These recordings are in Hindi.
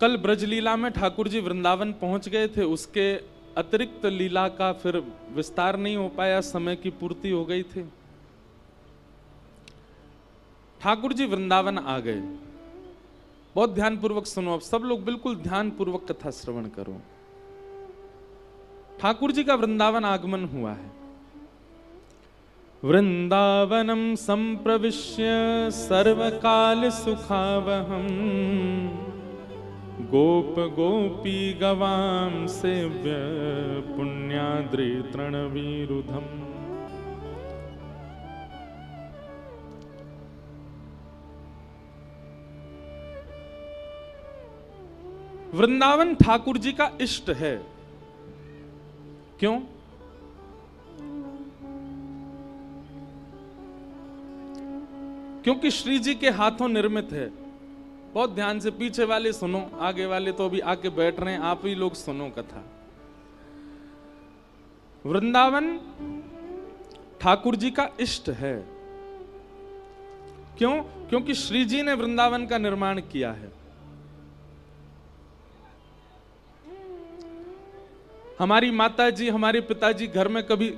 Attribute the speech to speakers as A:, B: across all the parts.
A: कल ब्रज लीला में ठाकुर जी वृंदावन पहुंच गए थे, उसके अतिरिक्त लीला का फिर विस्तार नहीं हो पाया, समय की पूर्ति हो गई थी। ठाकुर जी वृंदावन आ गए। बहुत ध्यान पूर्वक सुनो, अब सब लोग बिल्कुल ध्यान पूर्वक कथा श्रवण करो। ठाकुर जी का वृंदावन आगमन हुआ है। वृंदावनम संप्रविश्य सर्वकाल सुखावहम गोप गोपी गवाम सेव्य पुण्याद्रि तृणवीरुधम। वृंदावन ठाकुर जी का इष्ट है। क्यों? क्योंकि श्री जी के हाथों निर्मित है। बहुत ध्यान से पीछे वाले सुनो, आगे वाले तो अभी आके बैठ रहे हैं, आप ही लोग सुनो कथा। वृंदावन ठाकुर जी का इष्ट है। क्यों? क्योंकि श्री जी ने वृंदावन का निर्माण किया है। हमारी माता जी, हमारे पिताजी घर में कभी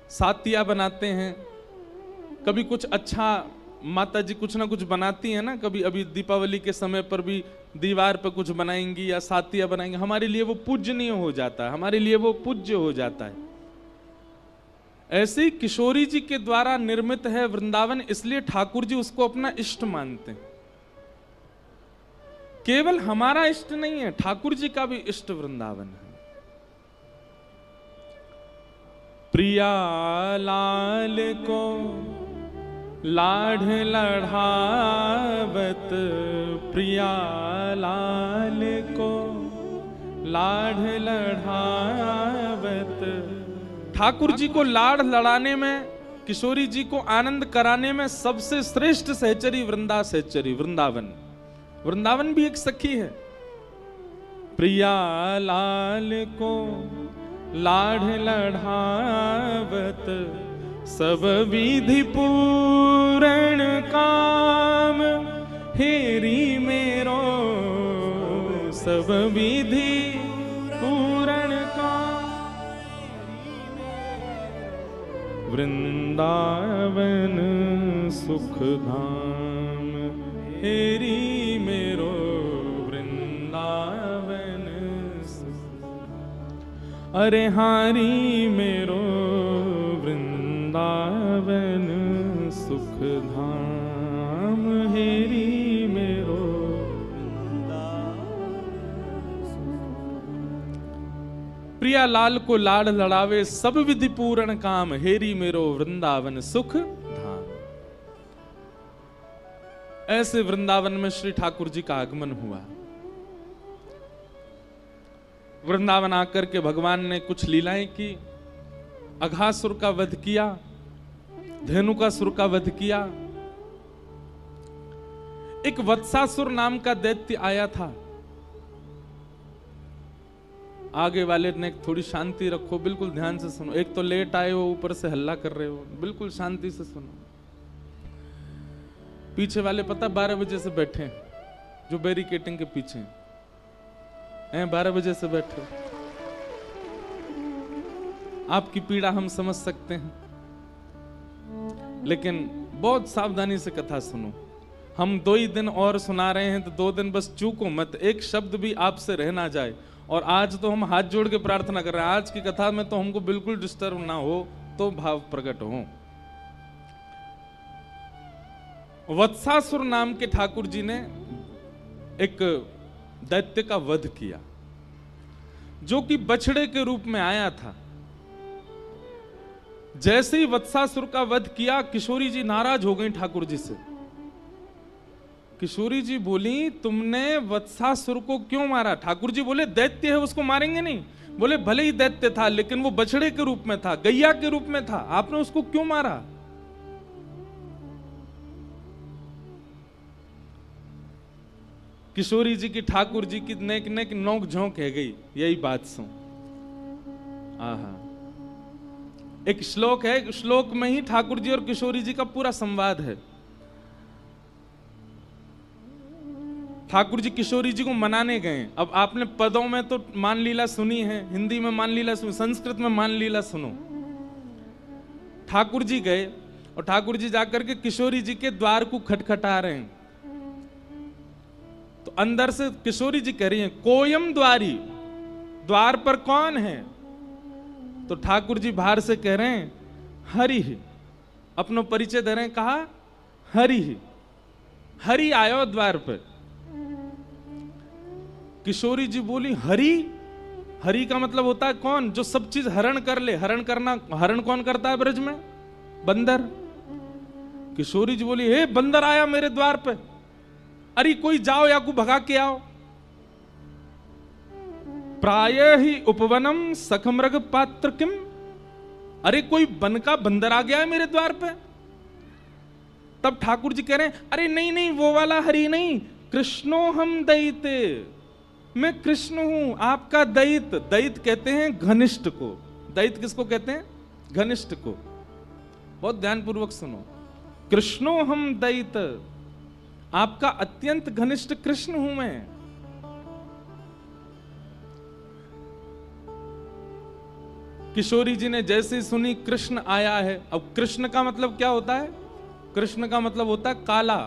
A: सातिया बनाते हैं, कभी कुछ अच्छा माता जी कुछ ना कुछ बनाती है ना, कभी अभी दीपावली के समय पर भी दीवार पर कुछ बनाएंगी या सातिया बनाएंगी, हमारे लिए वो पूजनीय हो जाता है, हमारे लिए वो पूज्य हो जाता है। ऐसे ही किशोरी जी के द्वारा निर्मित है वृंदावन, इसलिए ठाकुर जी उसको अपना इष्ट मानते हैं। केवल हमारा इष्ट नहीं है, ठाकुर जी का भी इष्ट वृंदावन है। प्रिया लाल को लाढ़ लढ़ावत, प्रिया लाल को लाढ़ लढ़ावत। ठाकुर जी को लाड़ लड़ाने में, किशोरी जी को आनंद कराने में सबसे श्रेष्ठ सहचरी वृंदा सहचरी वृंदावन। वृंदावन भी एक सखी है। प्रिया लाल को लाढ़ लढ़ावत, सब विधि पूर्ण काम हेरी मेरो, सब विधि पूर्ण काम। वृंदावन सुख धाम हेरी मेरो, वृंदावन अरे हारी मेरो, वृंदावन सुख धाम हेरी मेरो। प्रिया लाल को लाड़ लड़ावे, सब विधि पूर्ण काम हेरी मेरो, वृंदावन सुख धाम। ऐसे वृंदावन में श्री ठाकुर जी का आगमन हुआ। वृंदावन आकर के भगवान ने कुछ लीलाएं की। अघासुर का वध किया, धेनुकासुर का वध किया। एक वत्सासुर नाम का दैत्य आया था। आगे वाले ने थोड़ी शांति रखो, बिल्कुल ध्यान से सुनो। एक तो लेट आए हो, ऊपर से हल्ला कर रहे हो, बिल्कुल शांति से सुनो। पीछे वाले पता 12 बजे से बैठे हैं, जो बैरिकेटिंग के पीछे हैं, 12 बजे से बैठे। आपकी पीड़ा हम समझ सकते हैं, लेकिन बहुत सावधानी से कथा सुनो। हम 2 ही दिन और सुना रहे हैं, तो 2 दिन बस चूको मत, एक शब्द भी आपसे रह ना जाए। और आज तो हम हाथ जोड़ के प्रार्थना कर रहे हैं, आज की कथा में तो हमको बिल्कुल डिस्टर्ब ना हो, तो भाव प्रकट हो। वत्सासुर नाम के ठाकुर जी ने एक दैत्य का वध किया, जो कि बछड़े के रूप में आया था। जैसे ही वत्सासुर का वध किया, किशोरी जी नाराज हो गई ठाकुर जी से। किशोरी जी बोली, तुमने वत्सासुर को क्यों मारा? ठाकुर जी बोले, दैत्य है, उसको मारेंगे नहीं। बोले, भले ही दैत्य था, लेकिन वो बछड़े के रूप में था, गैया के रूप में था, आपने उसको क्यों मारा? किशोरी जी की ठाकुर जी की नेक नेक नोक झोंक है गई, यही बात सुन। आहा, एक श्लोक है, श्लोक में ही ठाकुर जी और किशोरी जी का पूरा संवाद है। ठाकुर जी किशोरी जी को मनाने गए। अब आपने पदों में तो मान लीला सुनी है, हिंदी में मान लीला सुनी, संस्कृत में मान लीला सुनो। ठाकुर जी गए और ठाकुर जी जाकर के किशोरी जी के द्वार को खटखटा रहे हैं। तो अंदर से किशोरी जी कह रही हैं, कोयम द्वारी, द्वार पर कौन है? तो ठाकुर जी बाहर से कह रहे हैं, हरि। अपनो परिचय दे रहे हैं, कहा हरि, हरि आयो द्वार पर। किशोरी जी बोली, हरि? हरि का मतलब होता है कौन? जो सब चीज हरण कर ले। हरण करना, हरण कौन करता है ब्रज में? बंदर। किशोरी जी बोली, हे बंदर आया मेरे द्वार पे, अरे कोई जाओ या को भगा के आओ। प्राय ही उपवनम सखमृग पात्र किम, अरे कोई वन का बंदर आ गया है मेरे द्वार पे। तब ठाकुर जी कह रहे हैं, अरे नहीं नहीं, वो वाला हरि नहीं, कृष्णो हम दैते, मैं कृष्ण हूं आपका दैत। दैत कहते हैं घनिष्ठ को। दैत किसको कहते हैं? घनिष्ठ को। बहुत ध्यानपूर्वक सुनो, कृष्णो हम दैत, आपका अत्यंत घनिष्ठ कृष्ण हूं मैं। किशोरी जी ने जैसे ही सुनी कृष्ण आया है, अब कृष्ण का मतलब क्या होता है? कृष्ण का मतलब होता है काला।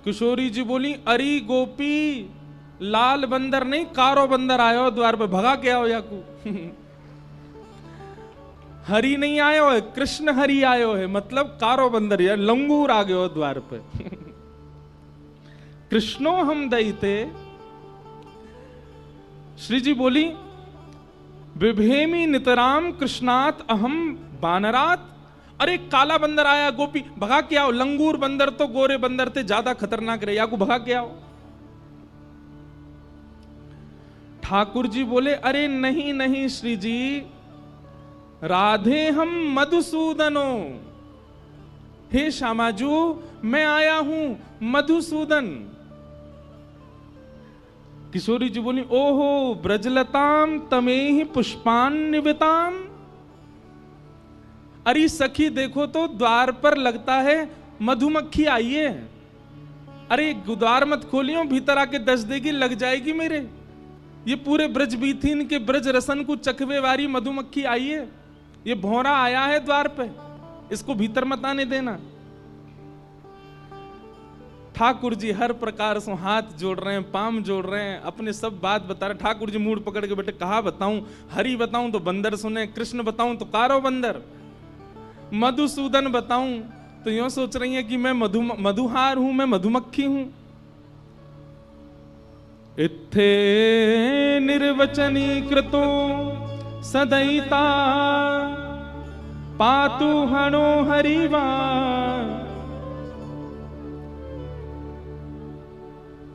A: किशोरी जी बोली, अरे गोपी, लाल बंदर नहीं, कारो बंदर आयो द्वार पे, भगा के आओ याकू। हरि नहीं आयो है, कृष्ण हरि आयो है, मतलब कारो बंदर या लंगूर आ गयो द्वार पे। कृष्णो हम दैते। श्री जी बोली, विभेमी नितराम कृष्णात अहम बानरात, अरे काला बंदर आया गोपी, भगा के आओ। लंगूर बंदर तो गोरे बंदर थे, ज्यादा खतरनाक रहे, या को भगा के आओ। ठाकुर जी बोले, अरे नहीं नहीं श्री जी, राधे हम मधुसूदनो, हे श्यामाजू मैं आया हूं मधुसूदन। किशोरी जी बोली, ओहो ब्रजलताम तमेहि पुष्पान्विताम, अरे सखी देखो तो द्वार पर लगता है मधुमक्खी आई है। अरे द्वार मत खोलियो, भीतर आके दस देगी, लग जाएगी मेरे। ये पूरे ब्रज बीथीन के ब्रज रसन को चखवे वाली मधुमक्खी आई है, ये भौरा आया है द्वार पे, इसको भीतर मत आने देना। ठाकुर जी हर प्रकार से हाथ जोड़ रहे हैं, पाम जोड़ रहे हैं, अपने सब बात बता रहे। ठाकुर जी मूड पकड़ के बेटे, कहा बताऊं? हरि बताऊं तो बंदर सुने, कृष्ण बताऊं तो कारो बंदर, मधुसूदन बताऊं तो यूं सोच रही है कि मैं मधुहार हूं, मैं मधुमक्खी हूं। इत्थे निर्वचनी कृतो सदैता पातु हनो हरिवा।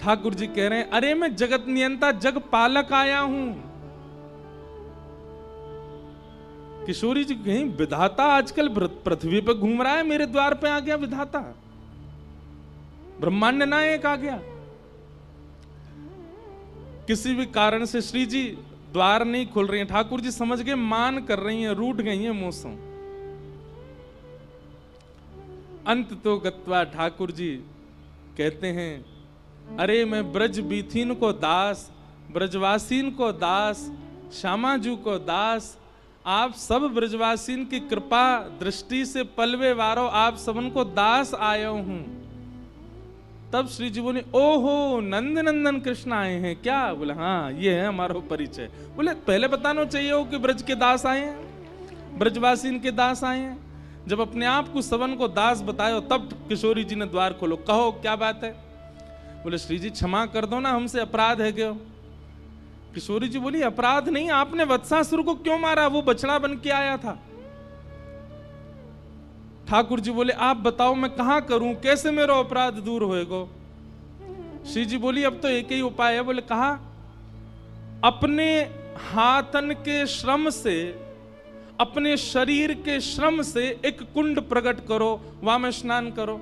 A: ठाकुर जी कह रहे हैं, अरे मैं जगत नियंता जग पालक आया हूं। किशोरी जी कहीं विधाता आजकल पृथ्वी पे घूम रहा है, मेरे द्वार पे आ गया विधाता, ब्रह्मांड नायक आ गया। किसी भी कारण से श्री जी द्वार नहीं खोल रही हैं। ठाकुर जी समझ गए, मान कर रही हैं, रूठ गई हैं मौसम। अंत तो गत्वा ठाकुर जी कहते हैं, अरे मैं ब्रज बीथीन को दास, ब्रजवासीन को दास, श्यामाजू को दास, आप सब ब्रजवासीन की कृपा दृष्टि से पलवे वारो, आप सबन को दास आयो हूं। तब श्री जी बोले, ओहो नंद नंदन कृष्ण आए हैं क्या? बोले हाँ, ये है हमारा परिचय। बोले पहले बताना चाहिए हो कि ब्रज के दास आए हैं, ब्रजवासीन के दास आए हैं। जब अपने आप को सवन को दास बताए तब किशोरी जी ने द्वार खोलो, कहो क्या बात है? बोले श्री जी क्षमा कर दो ना, हमसे अपराध है क्यों? किशोरी जी बोली, अपराध नहीं, आपने वत्सासुर को क्यों मारा? वो बछड़ा बन के आया था। ठाकुर जी बोले, आप बताओ मैं कहां करूं, कैसे मेरा अपराध दूर होएगा? श्री जी बोली, अब तो एक ही उपाय है। बोले कहा, अपने हाथन के श्रम से, अपने शरीर के श्रम से एक कुंड प्रकट करो, वहां में स्नान करो,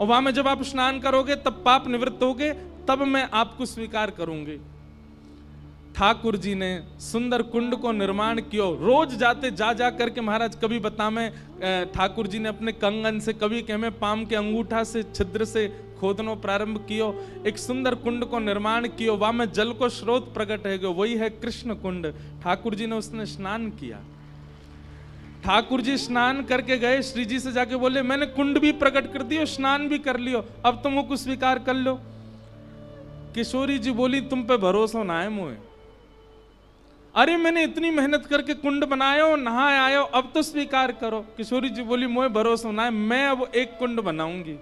A: और वहां में जब आप स्नान करोगे तब पाप निवृत्त होगे, तब मैं आपको स्वीकार करूंगी। ठाकुर जी ने सुंदर कुंड को निर्माण किया। रोज जाते जा जा करके महाराज, कभी बता में ठाकुर जी ने अपने कंगन से, कभी कह में पाम के अंगूठा से छिद्र से खोदनो प्रारंभ कियो, एक सुंदर कुंड को निर्माण कियो, वहां में जल को स्रोत प्रकट है गयो, वही है कृष्ण कुंड। ठाकुर जी ने उसने स्नान किया। ठाकुर जी स्नान करके गए, श्री जी से जाके बोले मैंने कुंड भी प्रकट कर दियो, स्नान भी कर लियो, अब तुम मुझको स्वीकार कर लो। किशोरी जी बोली तुम पे भरोसा ना है मुझे, अरे मैंने इतनी मेहनत करके कुंड बनायो, नहाए आयो, अब तो स्वीकार करो। किशोरी जी बोली मुझे भरोसा ना है, मैं अब एक कुंड बनाऊंगी।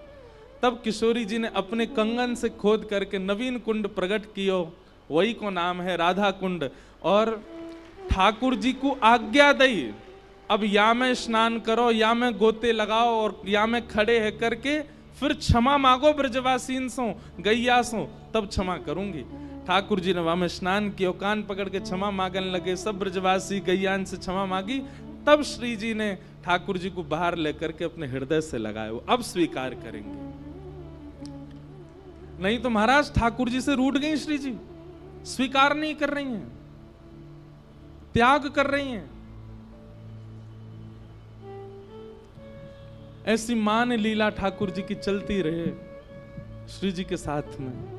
A: तब किशोरी जी ने अपने कंगन से खोद करके नवीन कुंड प्रकट कियो, वही को नाम है राधा कुंड। और ठाकुर जी को आज्ञा दी अब या में स्नान करो, या में गोते लगाओ, और या में खड़े है करके फिर क्षमा मांगो ब्रजवासीन सो, गैया सो, तब क्षमा करूंगी। ठाकुर जी ने वहां में स्नान किया, कान पकड़ के क्षमा मांगने लगे, सब ब्रजवासी गैयान से क्षमा मांगी। तब श्री जी ने ठाकुर जी को बाहर लेकर के अपने हृदय से लगाए, वो अब स्वीकार करेंगे। नहीं तो महाराज ठाकुर जी से रूठ गई श्री जी, स्वीकार नहीं कर रही हैं, त्याग कर रही हैं। ऐसी मान लीला ठाकुर जी की चलती रहे श्री जी के साथ में।